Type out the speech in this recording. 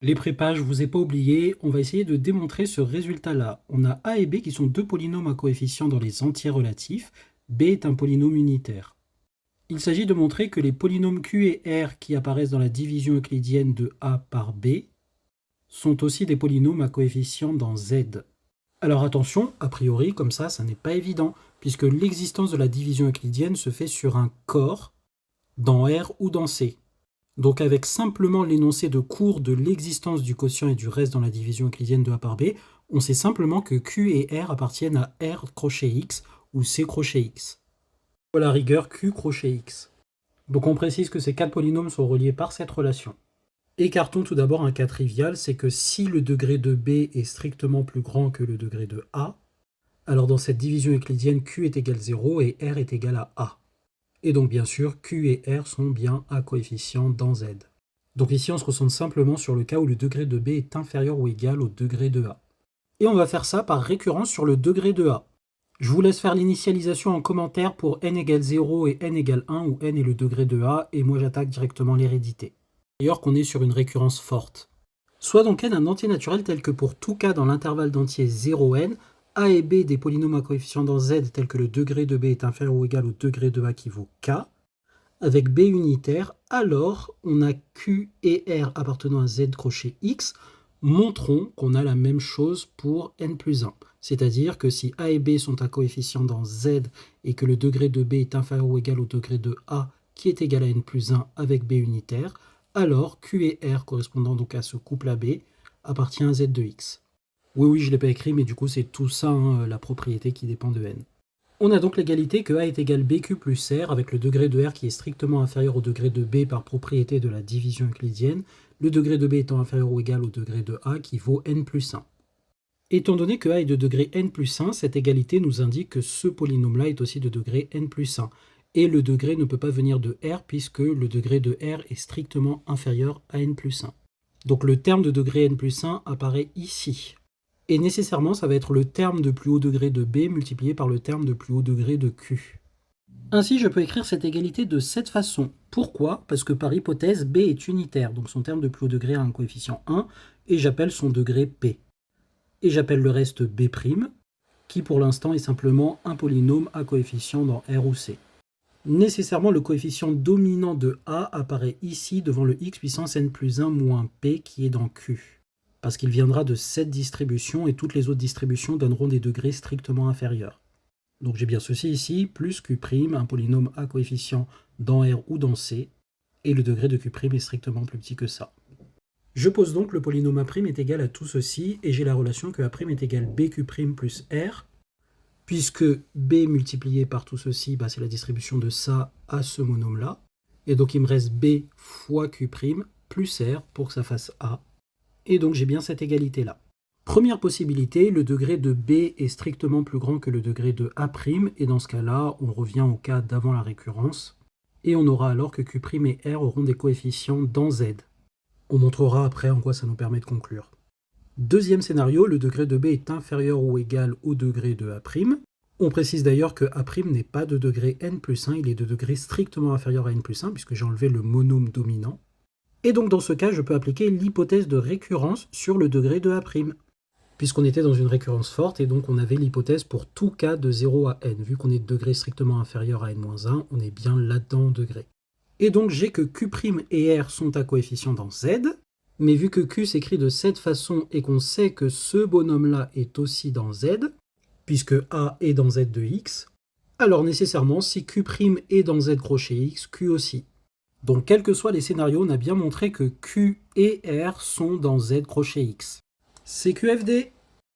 Les prépas, je vous ai pas oublié, on va essayer de démontrer ce résultat-là. On a A et B qui sont deux polynômes à coefficients dans les entiers relatifs. B est un polynôme unitaire. Il s'agit de montrer que les polynômes Q et R qui apparaissent dans la division euclidienne de A par B sont aussi des polynômes à coefficients dans Z. Alors attention, a priori, comme ça n'est pas évident, puisque l'existence de la division euclidienne se fait sur un corps, dans R ou dans C. Donc avec simplement l'énoncé de cours de l'existence du quotient et du reste dans la division euclidienne de A par B, on sait simplement que Q et R appartiennent à R crochet X ou C crochet X. Ou à la rigueur Q crochet X. Donc on précise que ces quatre polynômes sont reliés par cette relation. Écartons tout d'abord un cas trivial, c'est que si le degré de B est strictement plus grand que le degré de A, alors dans cette division euclidienne, Q est égal à 0 et R est égal à A. Et donc bien sûr, Q et R sont bien à coefficient dans Z. Donc ici, on se concentre simplement sur le cas où le degré de B est inférieur ou égal au degré de A. Et on va faire ça par récurrence sur le degré de A. Je vous laisse faire l'initialisation en commentaire pour n égale 0 et n égale 1, où n est le degré de A, et moi j'attaque directement l'hérédité. D'ailleurs qu'on est sur une récurrence forte. Soit donc n un entier naturel tel que pour tout cas dans l'intervalle d'entiers 0n, A et B des polynômes à coefficient dans Z tel que le degré de B est inférieur ou égal au degré de A qui vaut K, avec B unitaire, alors on a Q et R appartenant à Z crochet X, montrons qu'on a la même chose pour n plus 1. C'est-à-dire que si A et B sont à coefficient dans Z et que le degré de B est inférieur ou égal au degré de A qui est égal à n plus 1 avec B unitaire, alors Q et R correspondant donc à ce couple AB appartient à Z de X. Oui, je ne l'ai pas écrit, mais du coup c'est tout ça, la propriété qui dépend de n. On a donc l'égalité que A est égal BQ plus R, avec le degré de R qui est strictement inférieur au degré de B par propriété de la division euclidienne, le degré de B étant inférieur ou égal au degré de A qui vaut n plus 1. Étant donné que A est de degré n plus 1, cette égalité nous indique que ce polynôme-là est aussi de degré n plus 1. Et le degré ne peut pas venir de R puisque le degré de R est strictement inférieur à n plus 1. Donc le terme de degré n plus 1 apparaît ici. Et nécessairement, ça va être le terme de plus haut degré de B multiplié par le terme de plus haut degré de Q. Ainsi, je peux écrire cette égalité de cette façon. Pourquoi? Parce que par hypothèse, B est unitaire, donc son terme de plus haut degré a un coefficient 1, et j'appelle son degré P. Et j'appelle le reste B', qui pour l'instant est simplement un polynôme à coefficient dans R ou C. Nécessairement, le coefficient dominant de A apparaît ici devant le x puissance n plus 1 moins P qui est dans Q. Parce qu'il viendra de cette distribution et toutes les autres distributions donneront des degrés strictement inférieurs. Donc j'ai bien ceci ici, plus Q', un polynôme à coefficient dans R ou dans C, et le degré de Q' est strictement plus petit que ça. Je pose donc le polynôme A' est égal à tout ceci, et j'ai la relation que A' est égal BQ' plus R, puisque B multiplié par tout ceci, c'est la distribution de ça à ce monôme-là, et donc il me reste B fois Q' plus R pour que ça fasse A, et donc j'ai bien cette égalité-là. Première possibilité, le degré de B est strictement plus grand que le degré de A', et dans ce cas-là, on revient au cas d'avant la récurrence, et on aura alors que Q' et R auront des coefficients dans Z. On montrera après en quoi ça nous permet de conclure. Deuxième scénario, le degré de B est inférieur ou égal au degré de A'. On précise d'ailleurs que A' n'est pas de degré n plus 1, il est de degré strictement inférieur à n plus 1, puisque j'ai enlevé le monôme dominant. Et donc dans ce cas, je peux appliquer l'hypothèse de récurrence sur le degré de A', puisqu'on était dans une récurrence forte, et donc on avait l'hypothèse pour tout cas de 0 à n. Vu qu'on est de degré strictement inférieur à n-1, on est bien là-dedans en degré. Et donc j'ai que Q' et R sont à coefficient dans Z, mais vu que Q s'écrit de cette façon et qu'on sait que ce bonhomme-là est aussi dans Z, puisque A est dans Z de X, alors nécessairement, si Q' est dans Z crochet X, Q aussi. Donc quels que soient les scénarios, on a bien montré que Q et R sont dans Z crochet X. C'est QFD.